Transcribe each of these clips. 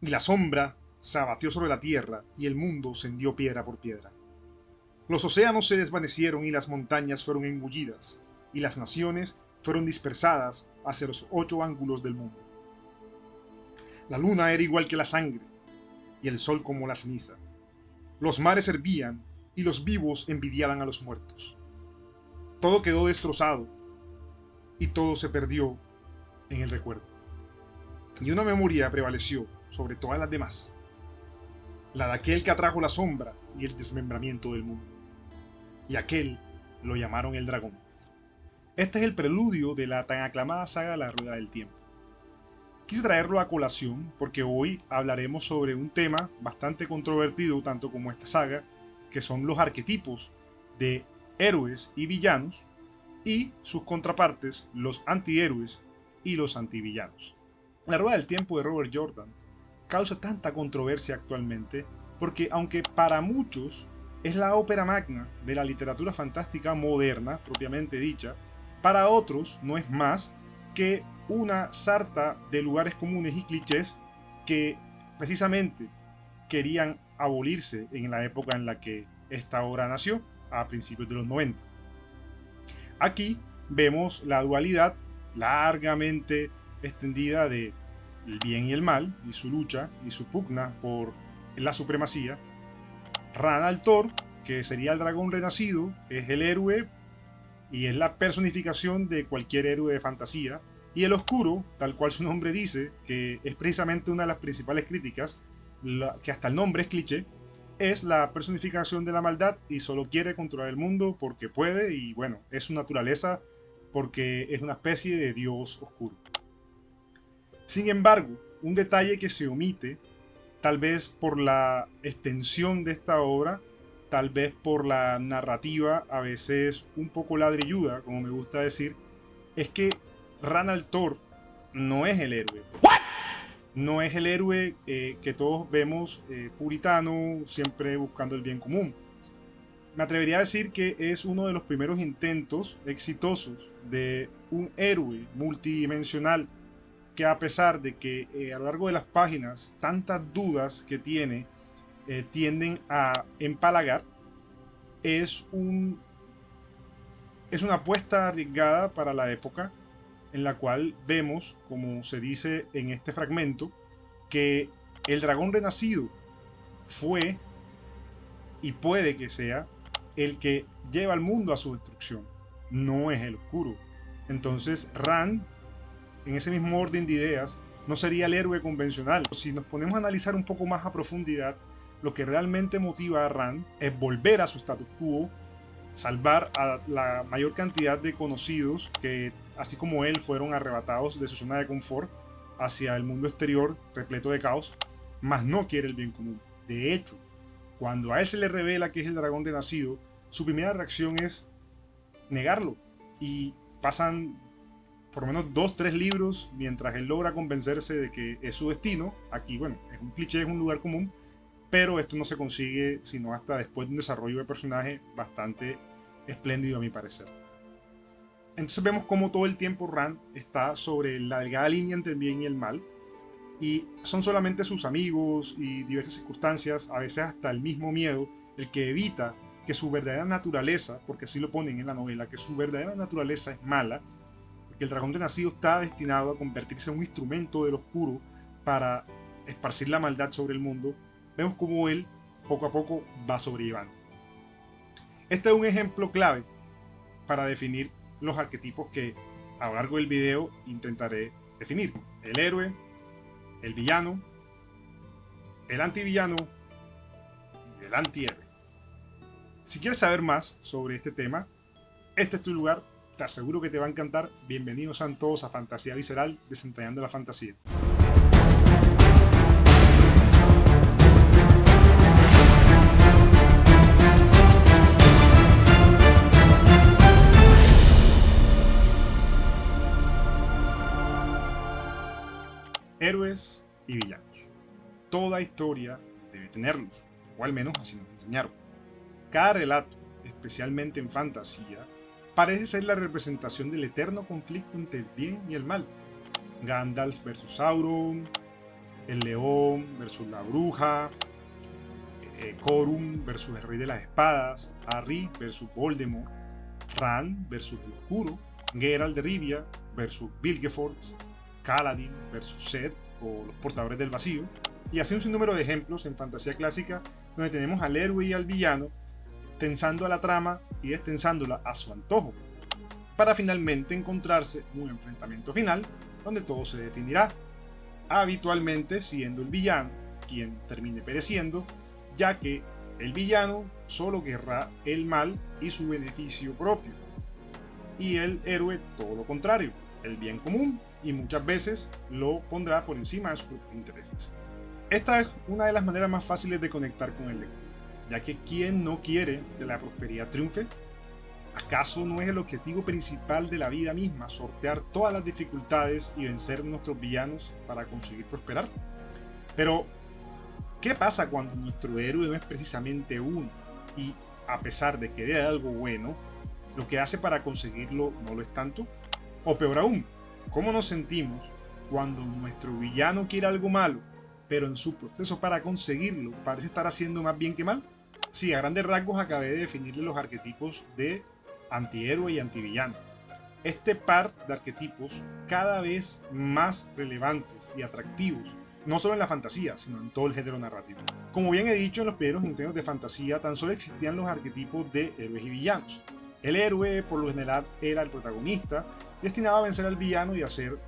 y la sombra se abatió sobre la tierra, y el mundo se hendió piedra por piedra. Los océanos se desvanecieron y las montañas fueron engullidas, y las naciones fueron dispersadas hacia los 8 ángulos del mundo. La luna era igual que la sangre, y el sol como la ceniza. Los mares hervían, y los vivos envidiaban a los muertos. Todo quedó destrozado, y todo se perdió en el recuerdo. Y una memoria prevaleció sobre todas las demás, la de aquel que atrajo la sombra y el desmembramiento del mundo. Y aquel lo llamaron el dragón. Este es el preludio de la tan aclamada saga La Rueda del Tiempo. Quise traerlo a colación porque hoy hablaremos sobre un tema bastante controvertido tanto como esta saga, que son los arquetipos de héroes y villanos y sus contrapartes, los antihéroes y los antivillanos. La Rueda del Tiempo de Robert Jordan causa tanta controversia actualmente porque aunque para muchos es la ópera magna de la literatura fantástica moderna, propiamente dicha, para otros no es más que una sarta de lugares comunes y clichés que precisamente querían abolirse en la época en la que esta obra nació, a principios de los 90. Aquí vemos la dualidad largamente extendida de el bien y el mal, y su lucha y su pugna por la supremacía. Ran al-Thor, que sería el dragón renacido, es el héroe y es la personificación de cualquier héroe de fantasía. Y el oscuro, tal cual su nombre dice, que es precisamente una de las principales críticas, que hasta el nombre es cliché, es la personificación de la maldad y solo quiere controlar el mundo porque puede y bueno, es su naturaleza porque es una especie de dios oscuro. Sin embargo, un detalle que se omite, tal vez por la extensión de esta obra, tal vez por la narrativa a veces un poco ladrilluda, como me gusta decir, es que Ran al-Thor no es el héroe. No es el héroe que todos vemos puritano, siempre buscando el bien común. Me atrevería a decir que es uno de los primeros intentos exitosos de un héroe multidimensional que, a pesar de que a lo largo de las páginas tantas dudas que tiene tienden a empalagar, es, un, es una apuesta arriesgada para la época en la cual vemos, como se dice en este fragmento, que el dragón renacido fue y puede que sea el que lleva al mundo a su destrucción, no es el oscuro. Entonces Ran, en ese mismo orden de ideas, no sería el héroe convencional. Si nos ponemos a analizar un poco más a profundidad, lo que realmente motiva a Ran es volver a su status quo, salvar a la mayor cantidad de conocidos que, así como él, fueron arrebatados de su zona de confort hacia el mundo exterior repleto de caos, mas no quiere el bien común. De hecho, cuando a él se le revela que es el dragón renacido, su primera reacción es negarlo. Y pasan por lo menos 2, 3 libros mientras él logra convencerse de que es su destino. Aquí, bueno, es un cliché, es un lugar común, pero esto no se consigue sino hasta después de un desarrollo de personaje bastante espléndido a mi parecer. Entonces vemos cómo todo el tiempo Rand está sobre la delgada línea entre el bien y el mal, y son solamente sus amigos y diversas circunstancias, a veces hasta el mismo miedo, el que evita que su verdadera naturaleza, porque así lo ponen en la novela, que su verdadera naturaleza es mala, porque el dragón renacido está destinado a convertirse en un instrumento del oscuro para esparcir la maldad sobre el mundo. Vemos cómo él poco a poco va sobrellevando. Este es un ejemplo clave para definir los arquetipos que a lo largo del video intentaré definir. El héroe, el villano, el antivillano y el antihéroe. Si quieres saber más sobre este tema, este es tu lugar, te aseguro que te va a encantar. Bienvenidos sean todos a Fantasía Visceral, desentrañando la fantasía. Héroes y villanos. Toda historia debe tenerlos, o al menos así nos enseñaron. Cada relato, especialmente en fantasía, parece ser la representación del eterno conflicto entre el bien y el mal. Gandalf versus Sauron, el león versus la bruja, Corum versus el rey de las espadas, Harry versus Voldemort, Ran versus el oscuro, Geralt de Rivia versus Vilgefortz, Kaladin versus Seth o los portadores del vacío, y así un sinnúmero de ejemplos en fantasía clásica donde tenemos al héroe y al villano tensando a la trama y destensándola a su antojo, para finalmente encontrarse en un enfrentamiento final donde todo se definirá, habitualmente siendo el villano quien termine pereciendo, ya que el villano solo querrá el mal y su beneficio propio, y el héroe todo lo contrario, el bien común, y muchas veces lo pondrá por encima de sus propios intereses. Esta es una de las maneras más fáciles de conectar con el lector, ya que ¿quién no quiere que la prosperidad triunfe? ¿Acaso no es el objetivo principal de la vida misma sortear todas las dificultades y vencer nuestros villanos para conseguir prosperar? Pero, ¿qué pasa cuando nuestro héroe no es precisamente uno y, a pesar de querer algo bueno, lo que hace para conseguirlo no lo es tanto? O peor aún, ¿cómo nos sentimos cuando nuestro villano quiere algo malo, pero en su proceso para conseguirlo parece estar haciendo más bien que mal? Sí, a grandes rasgos acabé de definirle los arquetipos de antihéroe y antivillano. Este par de arquetipos cada vez más relevantes y atractivos, no solo en la fantasía, sino en todo el género narrativo. Como bien he dicho, en los primeros intentos de fantasía tan solo existían los arquetipos de héroes y villanos. El héroe, por lo general, era el protagonista, destinado a vencer al villano y hacer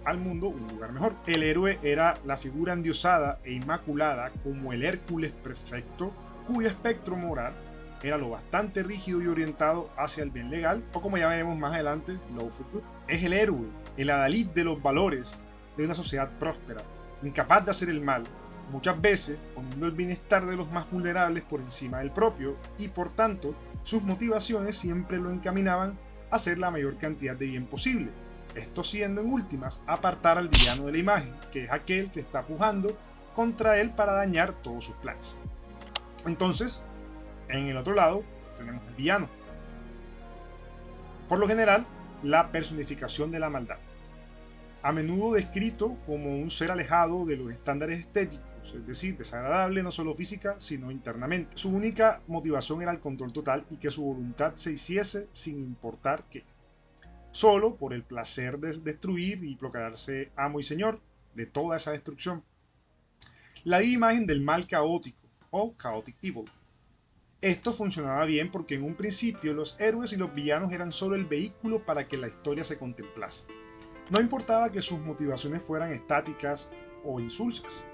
al mundo un lugar mejor. El héroe era la figura endiosada e inmaculada como el Hércules perfecto, cuyo espectro moral era lo bastante rígido y orientado hacia el bien legal, o como ya veremos más adelante, lawful good. Es el héroe, el adalid de los valores de una sociedad próspera, incapaz de hacer el mal, muchas veces poniendo el bienestar de los más vulnerables por encima del propio, y por tanto sus motivaciones siempre lo encaminaban a hacer la mayor cantidad de bien posible, esto siendo en últimas apartar al villano de la imagen, que es aquel que está pujando contra él para dañar todos sus planes. Entonces, en el otro lado tenemos el villano. Por lo general, la personificación de la maldad, a menudo descrito como un ser alejado de los estándares estéticos, es decir, desagradable no solo física, sino internamente. Su única motivación era el control total y que su voluntad se hiciese sin importar qué, solo por el placer de destruir y proclamarse amo y señor de toda esa destrucción. La imagen del mal caótico o chaotic evil. Esto funcionaba bien porque en un principio los héroes y los villanos eran solo el vehículo para que la historia se contemplase. No importaba que sus motivaciones fueran estáticas o insulsas.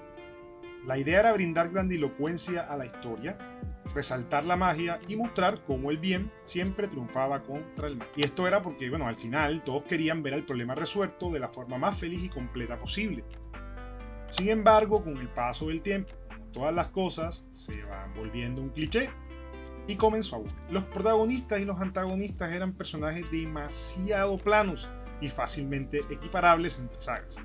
La idea era brindar grandilocuencia a la historia, resaltar la magia y mostrar cómo el bien siempre triunfaba contra el mal. Y esto era porque, bueno, al final todos querían ver el problema resuelto de la forma más feliz y completa posible. Sin embargo, con el paso del tiempo, todas las cosas se van volviendo un cliché y comenzó a aburrir. Los protagonistas y los antagonistas eran personajes demasiado planos y fácilmente equiparables entre sagas.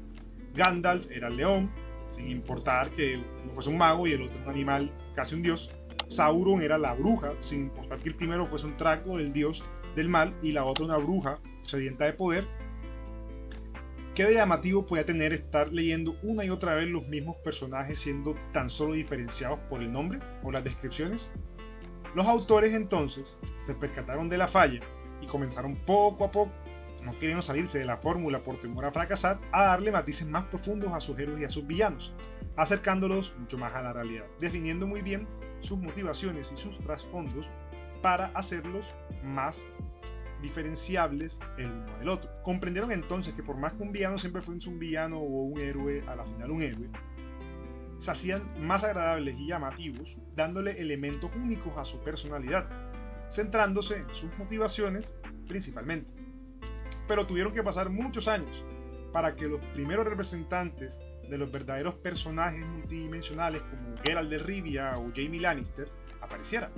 Gandalf era el león, sin importar que uno fuese un mago y el otro un animal, casi un dios. Sauron era la bruja, sin importar que el primero fuese un traco del dios del mal y la otra una bruja sedienta de poder. ¿Qué de llamativo podía tener estar leyendo una y otra vez los mismos personajes siendo tan solo diferenciados por el nombre o las descripciones? Los autores entonces se percataron de la falla y comenzaron poco a poco, no queriendo salirse de la fórmula por temor a fracasar, a darle matices más profundos a sus héroes y a sus villanos, acercándolos mucho más a la realidad, definiendo muy bien sus motivaciones y sus trasfondos para hacerlos más diferenciables el uno del otro. Comprendieron entonces que por más que un villano siempre fuese un villano o un héroe, a la final un héroe, se hacían más agradables y llamativos, dándole elementos únicos a su personalidad, centrándose en sus motivaciones principalmente. Pero tuvieron que pasar muchos años para que los primeros representantes de los verdaderos personajes multidimensionales como Geralt de Rivia o Jaime Lannister aparecieran.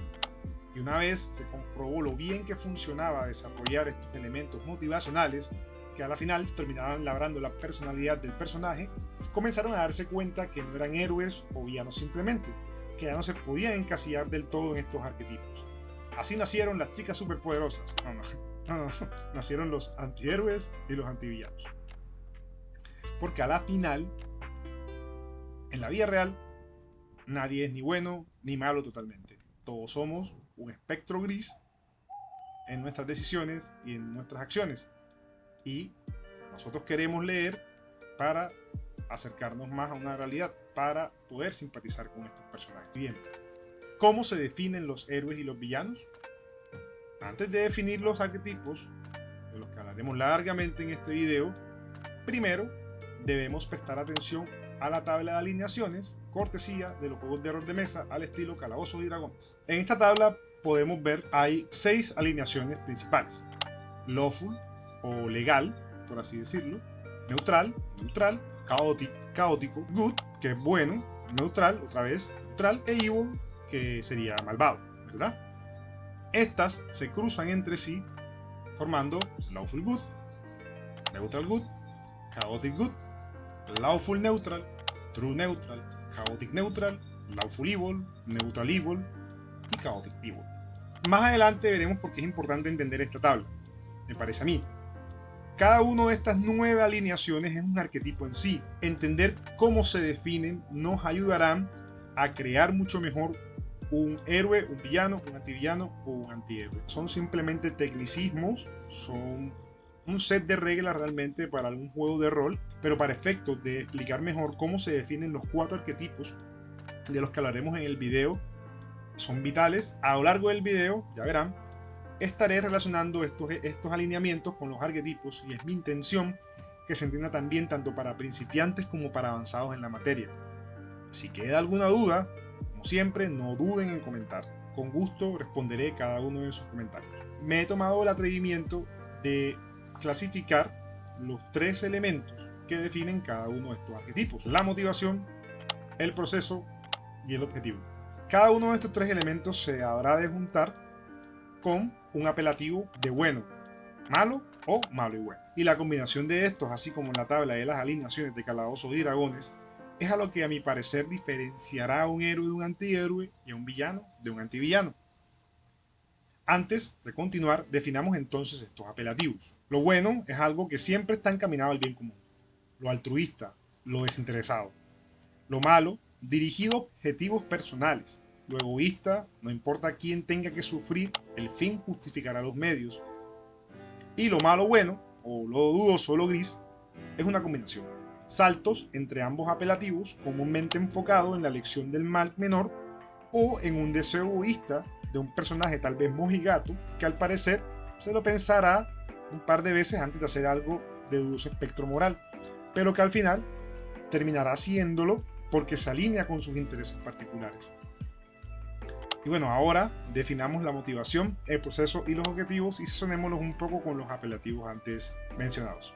Y una vez se comprobó lo bien que funcionaba desarrollar estos elementos motivacionales, que a la final terminaban labrando la personalidad del personaje, comenzaron a darse cuenta que no eran héroes o villanos simplemente, que ya no se podían encasillar del todo en estos arquetipos. Así nacieron las chicas superpoderosas. No. Nacieron los antihéroes y los antivillanos. Porque a la final, En la vida real, nadie es ni bueno ni malo totalmente. Todos somos un espectro gris en nuestras decisiones y en nuestras acciones. Y nosotros queremos leer para acercarnos más a una realidad, para poder simpatizar con estos personajes. Bien, ¿cómo se definen los héroes y los villanos? Antes de definir los arquetipos, de los que hablaremos largamente en este video, primero debemos prestar atención a la tabla de alineaciones, cortesía de los juegos de rol de mesa al estilo Calabozos y Dragones. En esta tabla podemos ver hay 6 alineaciones principales: lawful o legal, por así decirlo, neutral, caótico, good, que es bueno, neutral, otra vez neutral, e evil, que sería malvado, ¿verdad? Estas se cruzan entre sí formando lawful good, neutral good, chaotic good, lawful neutral, true neutral, chaotic neutral, lawful evil, neutral evil y chaotic evil. Más adelante veremos por qué es importante entender esta tabla, me parece a mí. Cada una de estas 9 alineaciones es un arquetipo en sí. Entender cómo se definen nos ayudarán a crear mucho mejor un héroe, un villano, un antivillano o un antihéroe. Son simplemente tecnicismos, son un set de reglas realmente para algún juego de rol, pero para efectos de explicar mejor cómo se definen los 4 arquetipos de los que hablaremos en el video, son vitales. A lo largo del video, ya verán, estaré relacionando estos alineamientos con los arquetipos y es mi intención que se entienda también tanto para principiantes como para avanzados en la materia. Si queda alguna duda, como siempre, no duden en comentar. Con gusto responderé cada uno de sus comentarios. Me he tomado el atrevimiento de clasificar los 3 elementos que definen cada uno de estos arquetipos: la motivación, el proceso y el objetivo. Cada uno de estos 3 elementos se habrá de juntar con un apelativo de bueno, malo o malo y bueno. Y la combinación de estos, así como la tabla de las alineaciones de Calabozos y Dragones, es a lo que a mi parecer diferenciará a un héroe de un antihéroe y a un villano de un antivillano. Antes de continuar, definamos entonces estos apelativos. Lo bueno es algo que siempre está encaminado al bien común. Lo altruista, lo desinteresado. Lo malo, dirigido a objetivos personales. Lo egoísta, no importa quién tenga que sufrir, el fin justificará los medios. Y lo malo bueno, o lo dudoso o lo gris, es una combinación. Saltos entre ambos apelativos, comúnmente enfocado en la elección del mal menor o en un deseo egoísta de un personaje tal vez mojigato que al parecer se lo pensará un par de veces antes de hacer algo de dudoso espectro moral, pero que al final terminará haciéndolo porque se alinea con sus intereses particulares. Y bueno, ahora definamos la motivación, el proceso y los objetivos y sazonémoslos un poco con los apelativos antes mencionados.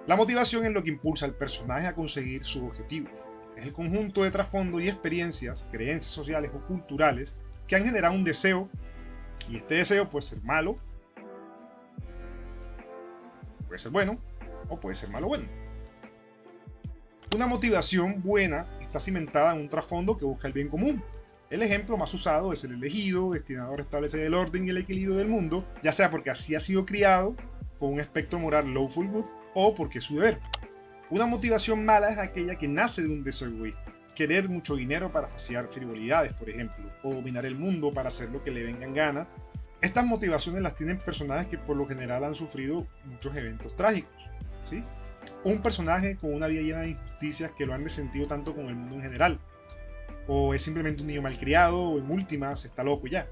La motivación es lo que impulsa al personaje a conseguir sus objetivos. Es el conjunto de trasfondo y experiencias, creencias sociales o culturales que han generado un deseo, y este deseo puede ser malo, puede ser bueno o puede ser malo bueno. Una motivación buena está cimentada en un trasfondo que busca el bien común. El ejemplo más usado es el elegido, destinado a restablecer el orden y el equilibrio del mundo, ya sea porque así ha sido criado, con un espectro moral lawful good, o porque es su deber. Una motivación mala es aquella que nace de un deseo egoísta. Querer mucho dinero para saciar frivolidades, por ejemplo, o dominar el mundo para hacer lo que le venga en gana. Estas motivaciones las tienen personajes que por lo general han sufrido muchos eventos trágicos, ¿sí? Un personaje con una vida llena de injusticias que lo han resentido tanto con el mundo en general. O es simplemente un niño malcriado, o en últimas está loco ya.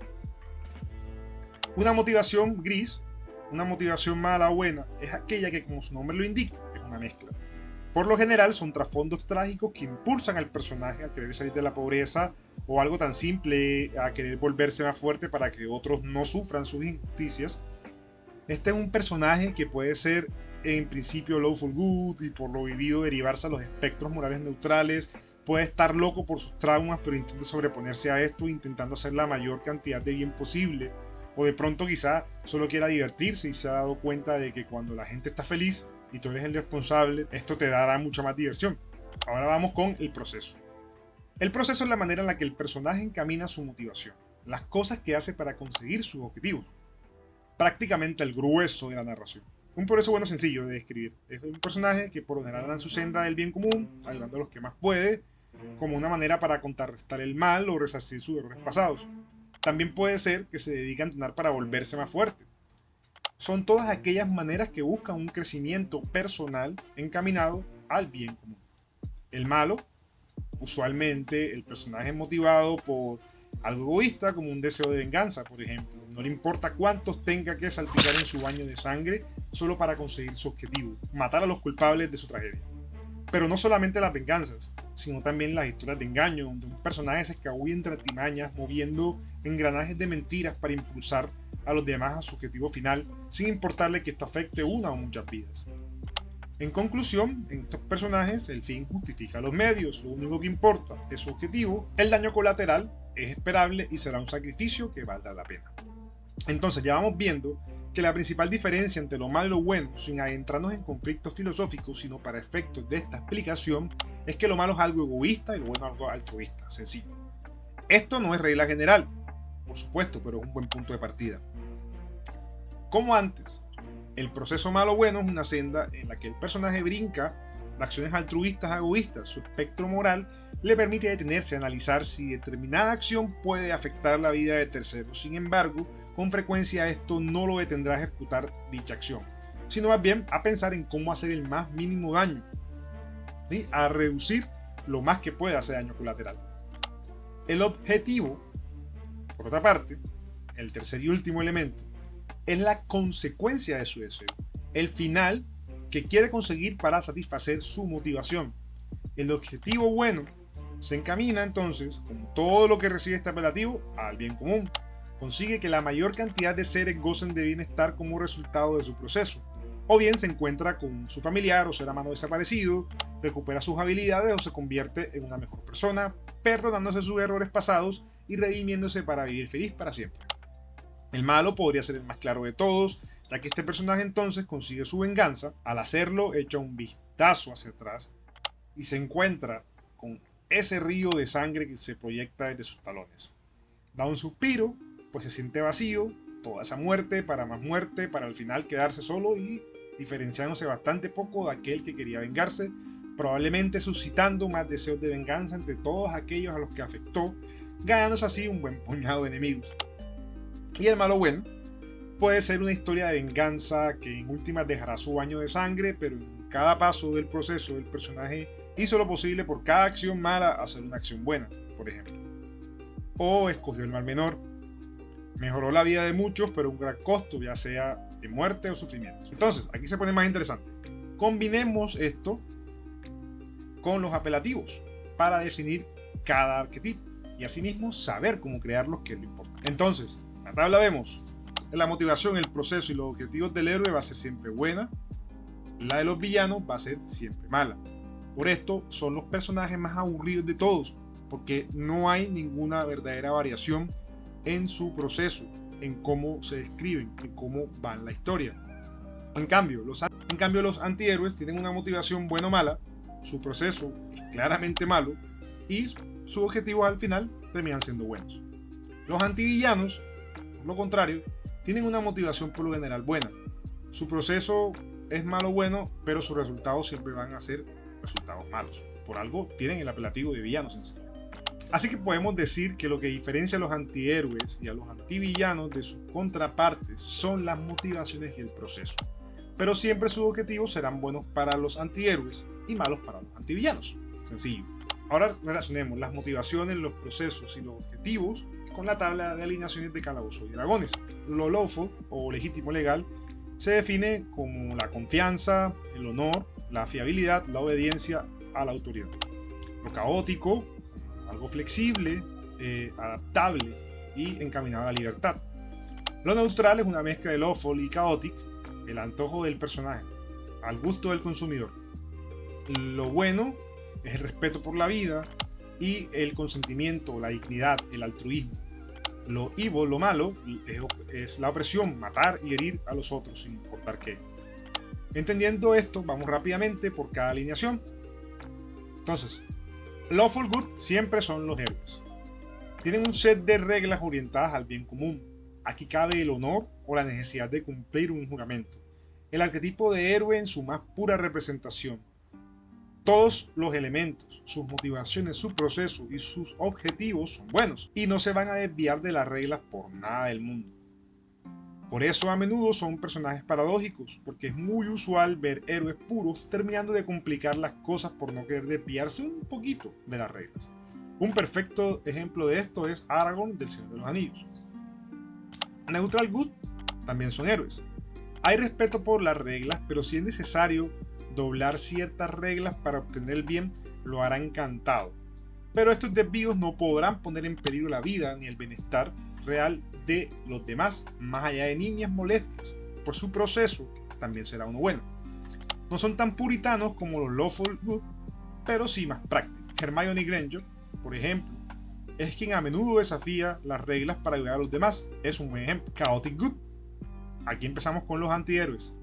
Una motivación gris, una motivación mala o buena, es aquella que, como su nombre lo indica, es una mezcla. Por lo general son trasfondos trágicos que impulsan al personaje a querer salir de la pobreza, o algo tan simple a querer volverse más fuerte para que otros no sufran sus injusticias. Este es un personaje que puede ser en principio lawful good y por lo vivido derivarse a los espectros morales neutrales. Puede estar loco por sus traumas, pero intenta sobreponerse a esto intentando hacer la mayor cantidad de bien posible. O de pronto quizá solo quiera divertirse y se ha dado cuenta de que cuando la gente está feliz y tú eres el responsable, esto te dará mucha más diversión. Ahora vamos con el proceso. El proceso es la manera en la que el personaje encamina su motivación, las cosas que hace para conseguir sus objetivos. Prácticamente el grueso de la narración. Un progreso bueno sencillo de describir. Es un personaje que por lo general anda en su senda del bien común, ayudando a los que más puede, como una manera para contrarrestar el mal o resarcir sus errores pasados. También puede ser que se dedique a entrenar para volverse más fuerte. Son todas aquellas maneras que buscan un crecimiento personal encaminado al bien común. El malo, usualmente el personaje es motivado por algo egoísta, como un deseo de venganza, por ejemplo. No le importa cuántos tenga que salpicar en su baño de sangre solo para conseguir su objetivo, matar a los culpables de su tragedia. Pero no solamente las venganzas, sino también las historias de engaño, donde un personaje se escabulle entre artimañas, moviendo engranajes de mentiras para impulsar a los demás a su objetivo final, sin importarle que esto afecte una o muchas vidas. En conclusión, en estos personajes el fin justifica los medios, lo único que importa es su objetivo, el daño colateral es esperable y será un sacrificio que valdrá la pena. Entonces ya vamos viendo que la principal diferencia entre lo malo y lo bueno, sin adentrarnos en conflictos filosóficos, sino para efectos de esta explicación, es que lo malo es algo egoísta y lo bueno es algo altruista, sencillo. Esto no es regla general, por supuesto, pero es un buen punto de partida. Como antes, el proceso malo-bueno es una senda en la que el personaje brinca de acciones altruistas a egoístas. Su espectro moral le permite detenerse a analizar si determinada acción puede afectar la vida de terceros. Sin embargo, con frecuencia esto no lo detendrá a ejecutar dicha acción, sino más bien a pensar en cómo hacer el más mínimo daño, ¿sí? A reducir lo más que pueda ese daño colateral. El objetivo, por otra parte, el tercer y último elemento, es la consecuencia de su deseo, el final que quiere conseguir para satisfacer su motivación. El objetivo bueno se encamina entonces, como todo lo que recibe este apelativo, al bien común. Consigue que la mayor cantidad de seres gocen de bienestar como resultado de su proceso. O bien se encuentra con su familiar o ser amado desaparecido, recupera sus habilidades o se convierte en una mejor persona, perdonándose sus errores pasados y redimiéndose para vivir feliz para siempre. El malo podría ser el más claro de todos, ya que este personaje entonces consigue su venganza. Al hacerlo, echa un vistazo hacia atrás y se encuentra con ese río de sangre que se proyecta desde sus talones. Da un suspiro, pues se siente vacío, toda esa muerte, para al final quedarse solo y diferenciándose bastante poco de aquel que quería vengarse, probablemente suscitando más deseos de venganza entre todos aquellos a los que afectó, ganándose así un buen puñado de enemigos. Y el malo bueno puede ser una historia de venganza que en últimas dejará su baño de sangre, pero en cada paso del proceso el personaje hizo lo posible por cada acción mala hacer una acción buena, por ejemplo. O escogió el mal menor. Mejoró la vida de muchos, pero a un gran costo, ya sea de muerte o sufrimiento. Entonces, aquí se pone más interesante. Combinemos esto con los apelativos para definir cada arquetipo y asimismo saber cómo crearlos, que es lo importante. Entonces, en la tabla vemos la motivación, el proceso y los objetivos del héroe va a ser siempre buena. La de los villanos va a ser siempre mala. Por esto son los personajes más aburridos de todos, porque no hay ninguna verdadera variación en su proceso, en cómo se describen, en cómo va la historia. En cambio, los antihéroes tienen una motivación buena o mala, su proceso es claramente malo y sus objetivos al final terminan siendo buenos. Los antivillanos, por lo contrario, tienen una motivación por lo general buena. Su proceso es malo o bueno, pero sus resultados siempre van a ser resultados malos. Por algo tienen el apelativo de villanos en sí. Así que podemos decir que lo que diferencia a los antihéroes y a los antivillanos de sus contrapartes son las motivaciones y el proceso. Pero siempre sus objetivos serán buenos para los antihéroes y malos para los antivillanos. Sencillo. Ahora relacionemos las motivaciones, los procesos y los objetivos con la tabla de alineaciones de Calabozos y Dragones. Lo lawful o legítimo legal se define como la confianza, el honor, la fiabilidad, la obediencia a la autoridad. Lo caótico, algo flexible, adaptable y encaminado a la libertad. Lo neutral es una mezcla de lawful y chaotic, el antojo del personaje, al gusto del consumidor. Lo bueno es el respeto por la vida y el consentimiento, la dignidad, el altruismo. Lo evil, lo malo, es la opresión, matar y herir a los otros sin importar qué. Entendiendo esto, vamos rápidamente por cada alineación. Entonces, lawful good siempre son los héroes. Tienen un set de reglas orientadas al bien común. Aquí cabe el honor o la necesidad de cumplir un juramento. el arquetipo de héroe en su más pura representación. Todos los elementos, sus motivaciones, su proceso y sus objetivos son buenos y no se van a desviar de las reglas por nada del mundo. Por eso a menudo son personajes paradójicos, porque es muy usual ver héroes puros terminando de complicar las cosas por no querer desviarse un poquito de las reglas. Un perfecto ejemplo de esto es Aragorn del Señor de los Anillos. Neutral Good también son héroes. Hay respeto por las reglas, pero si es necesario doblar ciertas reglas para obtener el bien, lo hará encantado. Pero estos desvíos no podrán poner en peligro la vida ni el bienestar real de los demás, más allá de nimias molestias. Por su proceso, también será uno bueno. No son tan puritanos como los Lawful Good, pero sí más prácticos. Hermione Granger, por ejemplo, es quien a menudo desafía las reglas para ayudar a los demás. Es un buen ejemplo. Chaotic Good. Aquí empezamos con los antihéroes.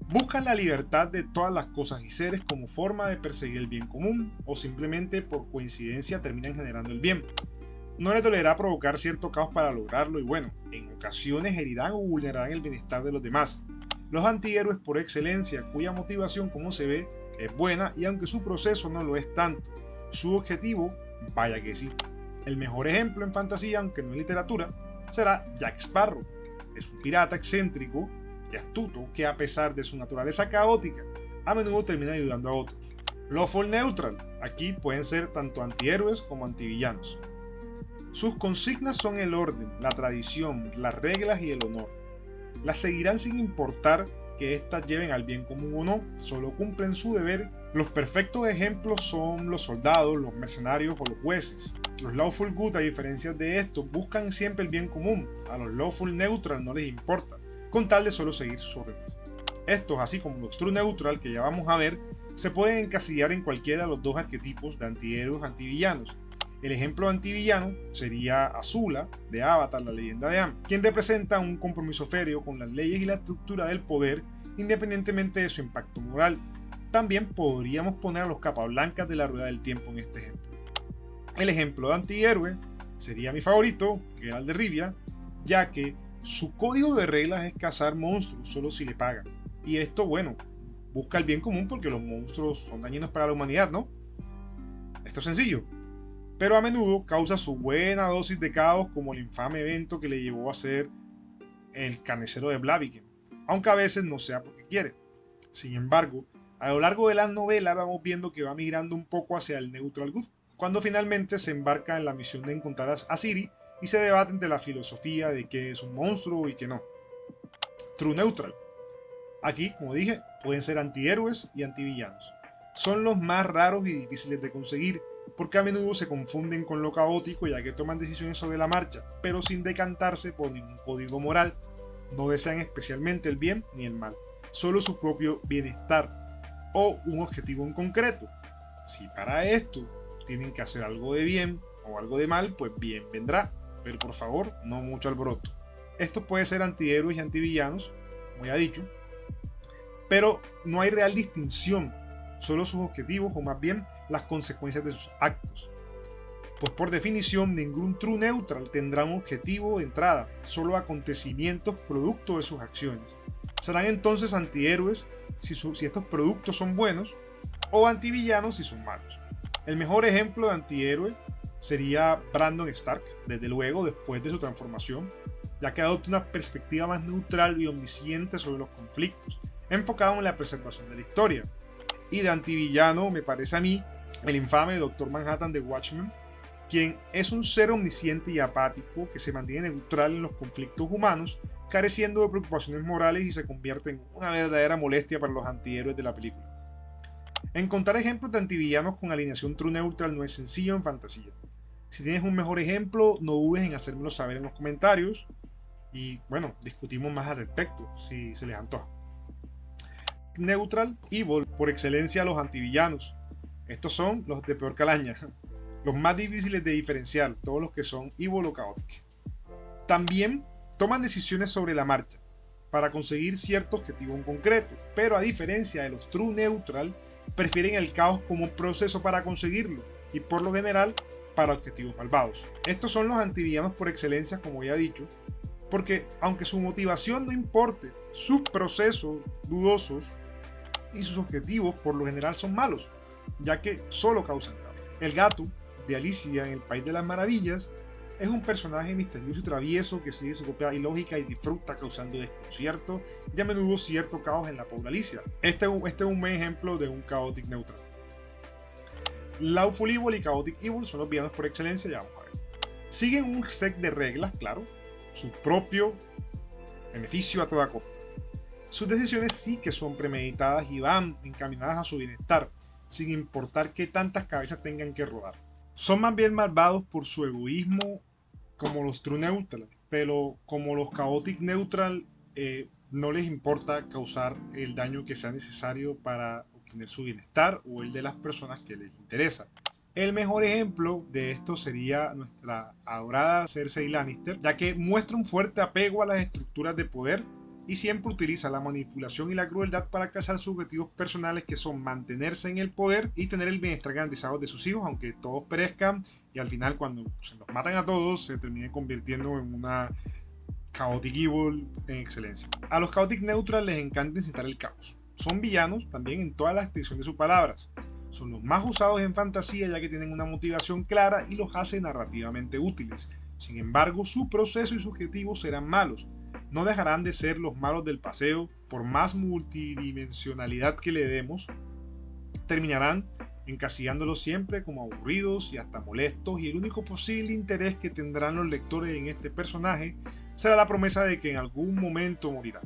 Buscan la libertad de todas las cosas y seres como forma de perseguir el bien común, o simplemente por coincidencia terminan generando el bien. No les dolerá provocar cierto caos para lograrlo y bueno, en ocasiones herirán o vulnerarán el bienestar de los demás. Los antihéroes por excelencia, cuya motivación, como se ve, es buena y aunque su proceso no lo es tanto, su objetivo, vaya que sí. El mejor ejemplo en fantasía, aunque no en literatura, será Jack Sparrow. Es un pirata excéntrico y astuto que, a pesar de su naturaleza caótica, a menudo termina ayudando a otros. Lawful Neutral. Aquí pueden ser tanto antihéroes como antivillanos. Sus consignas son el orden, la tradición, las reglas y el honor. Las seguirán sin importar que éstas lleven al bien común o no, solo cumplen su deber. Los perfectos ejemplos son los soldados, los mercenarios o los jueces. Los Lawful Good, a diferencia de estos, buscan siempre el bien común. A los Lawful Neutral no les importa, con tal de solo seguir sus órdenes. Estos, así como los True Neutral, que ya vamos a ver, se pueden encasillar en cualquiera de los dos arquetipos de antihéroes antivillanos. El ejemplo antivillano sería Azula, de Avatar, la leyenda de Aang, quien representa un compromiso férreo con las leyes y la estructura del poder, independientemente de su impacto moral. También podríamos poner a los Capablancas de la Rueda del Tiempo en este ejemplo. El ejemplo de antihéroe sería mi favorito, Geralt de Rivia, ya que su código de reglas es cazar monstruos solo si le pagan. Y esto, bueno, busca el bien común porque los monstruos son dañinos para la humanidad, ¿no? Esto es sencillo, pero a menudo causa su buena dosis de caos, como el infame evento que le llevó a ser el carnicero de Blaviken, aunque a veces no sea porque quiere. Sin embargo, a lo largo de las novelas vamos viendo que va migrando un poco hacia el Neutral Good, cuando finalmente se embarca en la misión de encontrar a Ciri y se debate entre la filosofía de qué es un monstruo y qué no. True Neutral. Aquí, como dije, pueden ser antihéroes y antivillanos. Son los más raros y difíciles de conseguir, porque a menudo se confunden con lo caótico ya que toman decisiones sobre la marcha, pero sin decantarse por ningún código moral. No desean especialmente el bien ni el mal, solo su propio bienestar o un objetivo en concreto. Si para esto tienen que hacer algo de bien o algo de mal, pues bien vendrá, pero por favor, no mucho alboroto. Esto puede ser antihéroes y antivillanos, como ya he dicho, pero no hay real distinción, solo sus objetivos o más bien las consecuencias de sus actos. Pues por definición ningún True Neutral tendrá un objetivo de entrada, solo acontecimientos producto de sus acciones. Serán entonces antihéroes si estos productos son buenos o antivillanos si son malos. El mejor ejemplo de antihéroe sería Brandon Stark, desde luego después de su transformación, ya que adopta una perspectiva más neutral y omnisciente sobre los conflictos, enfocado en la preservación de la historia. Y de antivillano me parece a mí el infame Dr. Manhattan de Watchmen, quien es un ser omnisciente y apático que se mantiene neutral en los conflictos humanos, careciendo de preocupaciones morales y se convierte en una verdadera molestia para los antihéroes de la película. Encontrar ejemplos de antivillanos con alineación True Neutral no es sencillo en fantasía. Si tienes un mejor ejemplo, no dudes en hacérmelo saber en los comentarios y bueno, discutimos más al respecto si se les antoja. Neutral, Evil, por excelencia los antivillanos. Estos son los de peor calaña, los más difíciles de diferenciar, todos los que son Evil o Chaotic. También toman decisiones sobre la marcha para conseguir cierto objetivo en concreto, pero a diferencia de los True Neutral, prefieren el caos como un proceso para conseguirlo y por lo general para objetivos malvados. Estos son los antivillanos por excelencia, como ya he dicho, porque aunque su motivación no importe, sus procesos dudosos y sus objetivos por lo general son malos, ya que solo causan caos. El gato de Alicia en el País de las Maravillas es un personaje misterioso y travieso que sigue su propia lógica y disfruta causando desconcierto y a menudo cierto caos en la pobre Alicia. Este es un buen ejemplo de un Chaotic Neutral. Lawful Evil y Chaotic Evil son los villanos por excelencia, ya vamos a ver. Siguen un set de reglas, claro, su propio beneficio a toda costa. Sus decisiones sí que son premeditadas y van encaminadas a su bienestar, sin importar qué tantas cabezas tengan que rodar. Son más bien malvados por su egoísmo como los True Neutral, pero como los Chaotic Neutral no les importa causar el daño que sea necesario para obtener su bienestar o el de las personas que les interesa. El mejor ejemplo de esto sería nuestra adorada Cersei Lannister, ya que muestra un fuerte apego a las estructuras de poder y siempre utiliza la manipulación y la crueldad para alcanzar sus objetivos personales, que son mantenerse en el poder y tener el bienestar garantizado de sus hijos, aunque todos perezcan y al final cuando se los matan a todos se termine convirtiendo en una Chaotic Evil en excelencia. A los Chaotic Neutral les encanta incitar el caos. Son villanos también en toda la extensión de sus palabras. Son los más usados en fantasía, ya que tienen una motivación clara y los hace narrativamente útiles. Sin embargo, su proceso y su objetivo serán malos. No dejarán de ser los malos del paseo, por más multidimensionalidad que le demos, terminarán encasillándolos siempre como aburridos y hasta molestos, y el único posible interés que tendrán los lectores en este personaje será la promesa de que en algún momento morirá,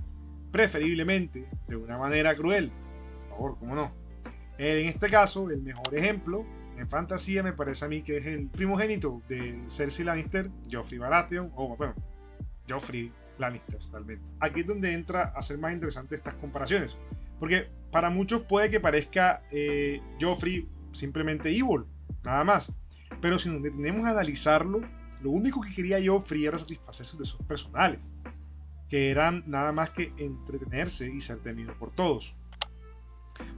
preferiblemente de una manera cruel, por favor, cómo no. En este caso, el mejor ejemplo en fantasía me parece a mí que es el primogénito de Cersei Lannister, Joffrey Baratheon, o bueno, Joffrey Lannister realmente. Aquí es donde entra a ser más interesante estas comparaciones, porque para muchos puede que parezca Joffrey simplemente evil, nada más, pero si nos detenemos a analizarlo, lo único que quería Joffrey era satisfacer sus deseos personales, que eran nada más que entretenerse y ser temido por todos.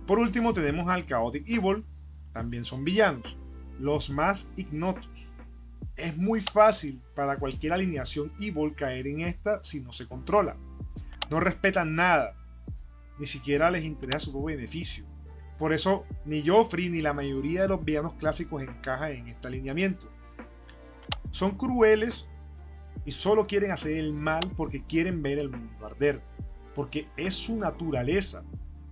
Por último tenemos al Chaotic Evil, también son villanos, los más ignotos. Es muy fácil para cualquier alineación evil caer en esta si no se controla. No respetan nada, ni siquiera les interesa su propio beneficio. Por eso ni Joffrey ni la mayoría de los villanos clásicos encajan en este alineamiento. Son crueles y solo quieren hacer el mal porque quieren ver el mundo arder, porque es su naturaleza.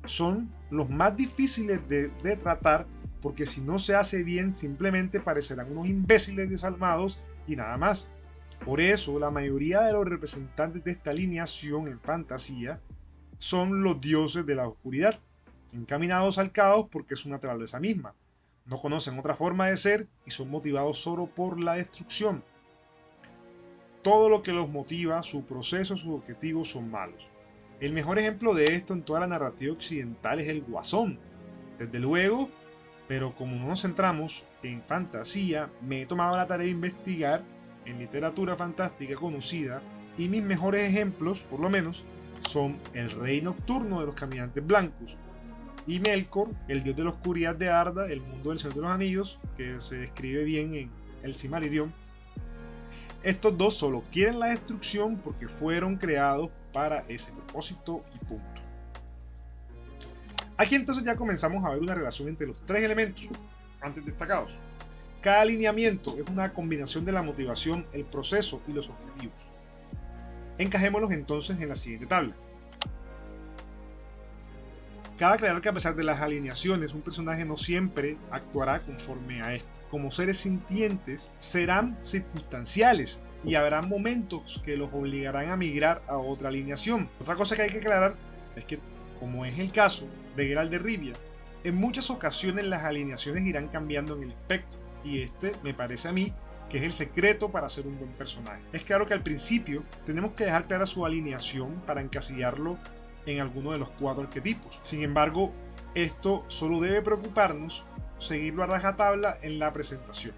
Son los más difíciles de retratar, porque si no se hace bien simplemente parecerán unos imbéciles desalmados y nada más. Por eso la mayoría de los representantes de esta alineación en fantasía son los dioses de la oscuridad, encaminados al caos porque es su naturaleza misma. No conocen otra forma de ser y son motivados solo por la destrucción. Todo lo que los motiva, su proceso, sus objetivos son malos. El mejor ejemplo de esto en toda la narrativa occidental es el Guasón. Desde luego, pero como no nos centramos en fantasía, me he tomado la tarea de investigar en literatura fantástica conocida, y mis mejores ejemplos, por lo menos, son el Rey Nocturno de los Caminantes Blancos y Melkor, el dios de la oscuridad de Arda, el mundo del Señor de los Anillos, que se describe bien en el Silmarillion. Estos dos solo quieren la destrucción porque fueron creados para ese propósito y punto. Aquí entonces ya comenzamos a ver una relación entre los tres elementos antes destacados. Cada alineamiento es una combinación de la motivación, el proceso y los objetivos. Encajémoslos entonces en la siguiente tabla. Cabe aclarar que a pesar de las alineaciones, un personaje no siempre actuará conforme a esto. Como seres sintientes, serán circunstanciales y habrá momentos que los obligarán a migrar a otra alineación. Otra cosa que hay que aclarar es que, como es el caso de Geralt de Rivia, en muchas ocasiones las alineaciones irán cambiando en el espectro, y este me parece a mí que es el secreto para ser un buen personaje. Es claro que al principio tenemos que dejar clara su alineación para encasillarlo en alguno de los 4 arquetipos. Sin embargo, esto solo debe preocuparnos seguirlo a rajatabla en la presentación.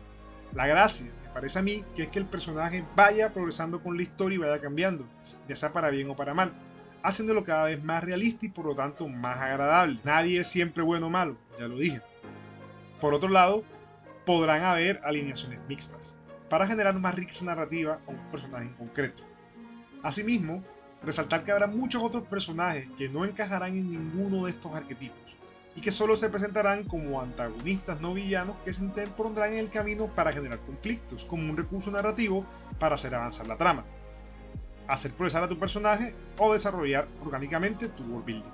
La gracia, me parece a mí, que es que el personaje vaya progresando con la historia y vaya cambiando, ya sea para bien o para mal, haciéndolo cada vez más realista y por lo tanto más agradable. Nadie es siempre bueno o malo, ya lo dije. Por otro lado, podrán haber alineaciones mixtas, para generar más riqueza narrativa a un personaje en concreto. Asimismo, resaltar que habrá muchos otros personajes que no encajarán en ninguno de estos arquetipos y que solo se presentarán como antagonistas no villanos que se interpondrán en el camino para generar conflictos, como un recurso narrativo para hacer avanzar la trama, hacer progresar a tu personaje o desarrollar orgánicamente tu world building.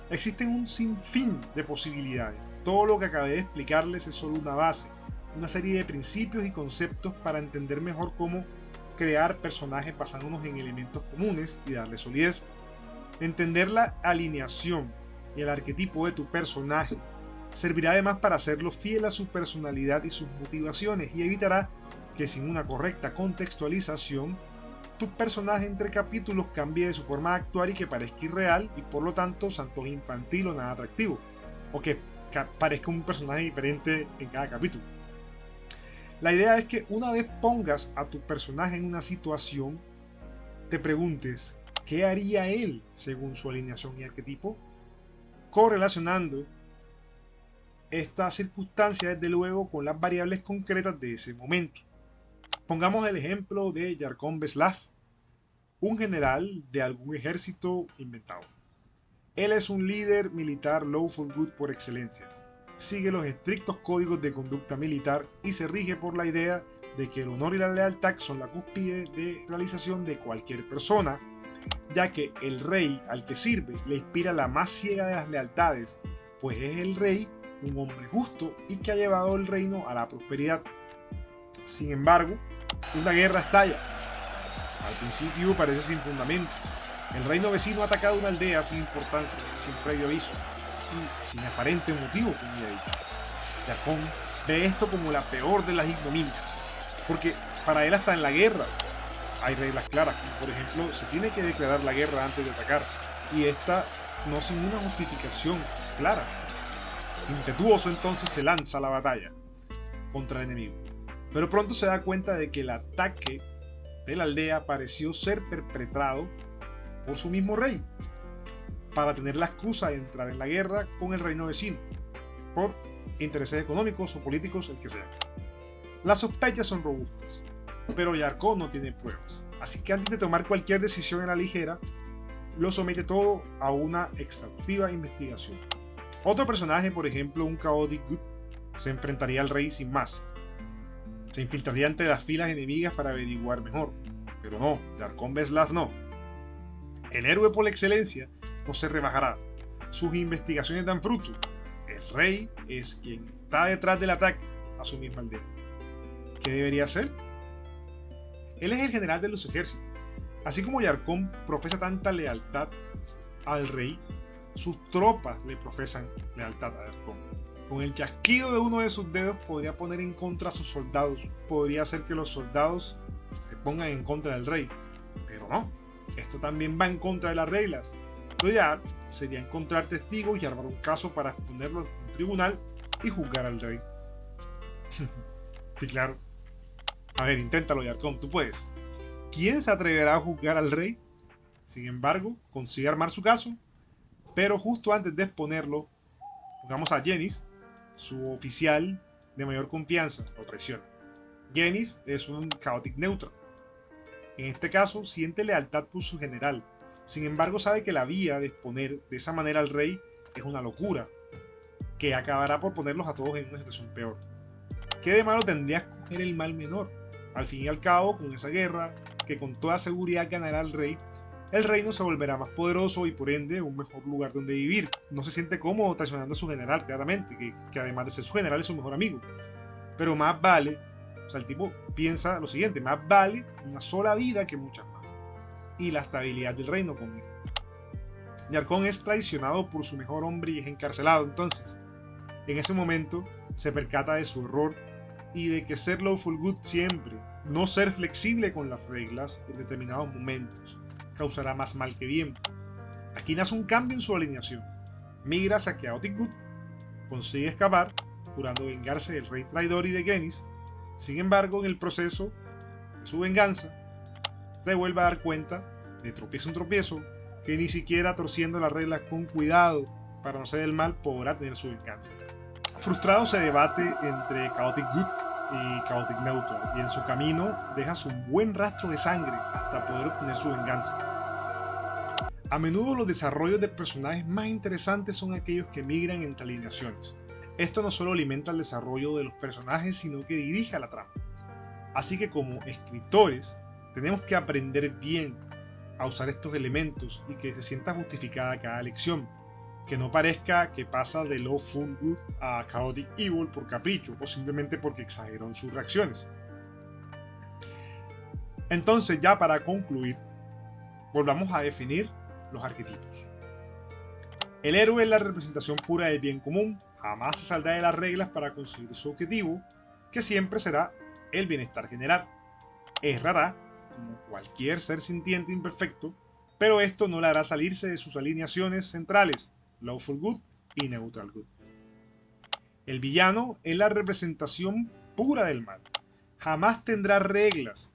Existen un sinfín de posibilidades. Todo lo que acabé de explicarles es solo una base, una serie de principios y conceptos para entender mejor cómo crear personajes basándonos en elementos comunes y darle solidez. Entender la alineación y el arquetipo de tu personaje servirá además para hacerlo fiel a su personalidad y sus motivaciones y evitará que sin una correcta contextualización tu personaje entre capítulos cambie de su forma de actuar y que parezca irreal y por lo tanto se antoje infantil o nada atractivo, o que parezca un personaje diferente en cada capítulo. La idea es que una vez pongas a tu personaje en una situación, te preguntes ¿qué haría él según su alineación y arquetipo? Correlacionando esta circunstancia desde luego con las variables concretas de ese momento. Pongamos el ejemplo de Yarkon Veslav, un general de algún ejército inventado. Él es un líder militar lawful good por excelencia. Sigue los estrictos códigos de conducta militar y se rige por la idea de que el honor y la lealtad son la cúspide de realización de cualquier persona, ya que el rey al que sirve le inspira la más ciega de las lealtades, pues es el rey un hombre justo y que ha llevado el reino a la prosperidad. Sin embargo, una guerra estalla. Al principio parece sin fundamento. El reino vecino ha atacado una aldea sin importancia, sin previo aviso y sin aparente motivo, como ya he dicho. Yarkon ve esto como la peor de las ignominias, porque para él hasta en la guerra hay reglas claras, como por ejemplo se tiene que declarar la guerra antes de atacar, y esta no sin una justificación clara. Impetuoso entonces se lanza a la batalla contra el enemigo, pero pronto se da cuenta de que el ataque de la aldea pareció ser perpetrado por su mismo rey, para tener la excusa de entrar en la guerra con el reino vecino, por intereses económicos o políticos, el que sea. Las sospechas son robustas, pero Yarkon no tiene pruebas, así que antes de tomar cualquier decisión a la ligera, lo somete todo a una exhaustiva investigación. Otro personaje, por ejemplo un Chaotic Good, se enfrentaría al rey sin más. Se infiltraría entre las filas enemigas para averiguar mejor, pero no, Yarkon Veslav no. El héroe por excelencia no se rebajará. Sus investigaciones dan fruto. El rey es quien está detrás del ataque a su misma aldea. ¿Qué debería hacer? Él es el general de los ejércitos. Así como Yarkon profesa tanta lealtad al rey, sus tropas le profesan lealtad a Yarkon. Con el chasquido de uno de sus dedos podría poner en contra a sus soldados. Podría hacer que los soldados se pongan en contra del rey. Pero no, esto también va en contra de las reglas. Lo ideal sería encontrar testigos y armar un caso para exponerlo en un tribunal y juzgar al rey. Sí, claro. A ver, inténtalo, Yarkon, tú puedes. ¿Quién se atreverá a juzgar al rey? Sin embargo, consigue armar su caso, pero justo antes de exponerlo, pongamos a Genis, su oficial de mayor confianza, lo traiciona. Genis es un Chaotic Neutral. En este caso, siente lealtad por su general. Sin embargo, sabe que la vía de exponer de esa manera al rey es una locura, que acabará por ponerlos a todos en una situación peor. ¿Qué de malo tendría escoger el mal menor? Al fin y al cabo, con esa guerra, que con toda seguridad ganará el rey, el reino se volverá más poderoso y por ende un mejor lugar donde vivir. No se siente cómodo traicionando a su general, claramente, que además de ser su general es su mejor amigo. Pero más vale, o sea, el tipo piensa lo siguiente, más vale una sola vida que muchas más. Y la estabilidad del reino con él. Yarkon es traicionado por su mejor hombre y es encarcelado entonces. En ese momento se percata de su error y de que ser lawful good siempre, no ser flexible con las reglas en determinados momentos, causará más mal que bien. Aquí nace un cambio en su alineación. Migra hacia Chaotic Good, consigue escapar, jurando vengarse del rey traidor y de Genis. Sin embargo, en el proceso de su venganza, se vuelve a dar cuenta, de tropiezo en tropiezo, que ni siquiera torciendo las reglas con cuidado para no hacer el mal podrá tener su venganza. Frustrado se debate entre Chaotic Good y Chaotic Neutral, y en su camino deja un buen rastro de sangre hasta poder obtener su venganza. A menudo los desarrollos de personajes más interesantes son aquellos que migran entre alineaciones. Esto no solo alimenta el desarrollo de los personajes, sino que dirige a la trama. Así que como escritores, tenemos que aprender bien a usar estos elementos y que se sienta justificada cada elección, que no parezca que pasa de Lawful Good a Chaotic Evil por capricho o simplemente porque exageró en sus reacciones. Entonces, ya para concluir, volvamos a definir los arquetipos. El héroe es la representación pura del bien común, jamás se saldrá de las reglas para conseguir su objetivo, que siempre será el bienestar general. Errará, como cualquier ser sintiente imperfecto, pero esto no le hará salirse de sus alineaciones centrales, Lawful Good y Neutral Good. El villano es la representación pura del mal. Jamás tendrá reglas.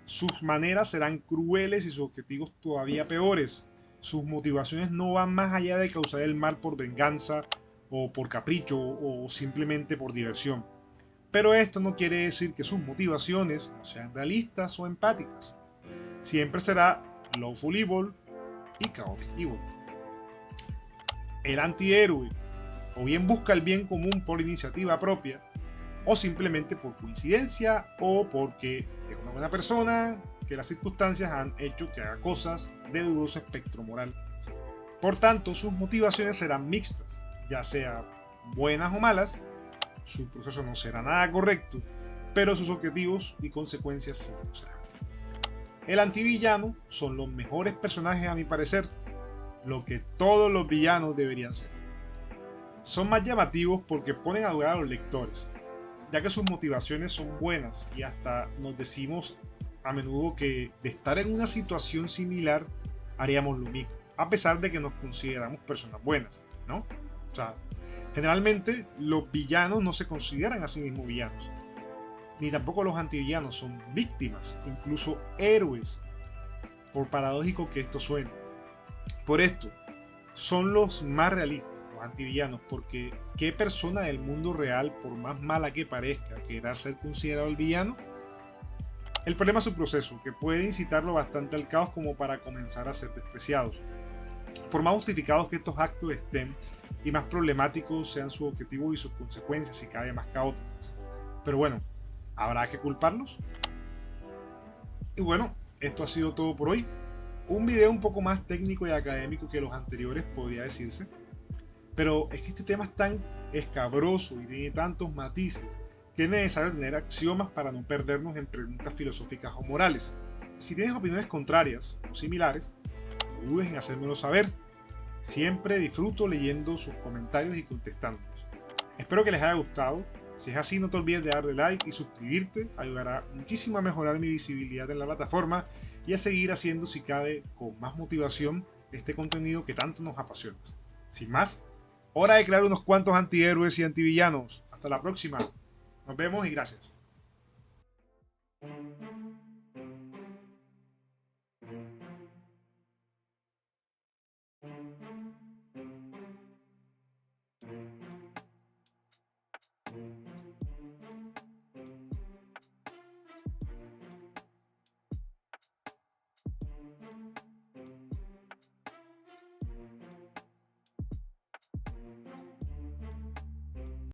Sus maneras serán crueles y sus objetivos todavía peores. Sus motivaciones no van más allá de causar el mal por venganza o por capricho o simplemente por diversión. Pero esto no quiere decir que sus motivaciones no sean realistas o empáticas. Siempre será Lawful Evil y Chaotic Evil. El antihéroe o bien busca el bien común por iniciativa propia, o simplemente por coincidencia o porque es una buena persona que las circunstancias han hecho que haga cosas de dudoso espectro moral. Por tanto, sus motivaciones serán mixtas, ya sea buenas o malas, su proceso no será nada correcto, pero sus objetivos y consecuencias sí lo serán. El antivillano son los mejores personajes a mi parecer, lo que todos los villanos deberían ser. Son más llamativos porque ponen a dudar a los lectores, ya que sus motivaciones son buenas y hasta nos decimos a menudo que de estar en una situación similar haríamos lo mismo, a pesar de que nos consideramos personas buenas, ¿no? O sea, generalmente los villanos no se consideran a sí mismos villanos, ni tampoco los antivillanos son víctimas, incluso héroes, por paradójico que esto suene. Por esto, son los más realistas, los antivillanos, porque ¿qué persona del mundo real, por más mala que parezca, querrá ser considerado el villano? El problema es su proceso, que puede incitarlo bastante al caos como para comenzar a ser despreciados. Por más justificados que estos actos estén, y más problemáticos sean sus objetivos y sus consecuencias, y cada vez más caóticas. Pero bueno, ¿habrá que culparlos? Y bueno, esto ha sido todo por hoy. Un video un poco más técnico y académico que los anteriores, podría decirse. Pero es que este tema es tan escabroso y tiene tantos matices que es necesario tener axiomas para no perdernos en preguntas filosóficas o morales. Si tienes opiniones contrarias o similares, no dudes en hacérmelo saber. Siempre disfruto leyendo sus comentarios y contestándolos. Espero que les haya gustado. Si es así, no te olvides de darle like y suscribirte. Ayudará muchísimo a mejorar mi visibilidad en la plataforma y a seguir haciendo, si cabe, con más motivación este contenido que tanto nos apasiona. Sin más, hora de crear unos cuantos antihéroes y antivillanos. Hasta la próxima. Nos vemos y gracias.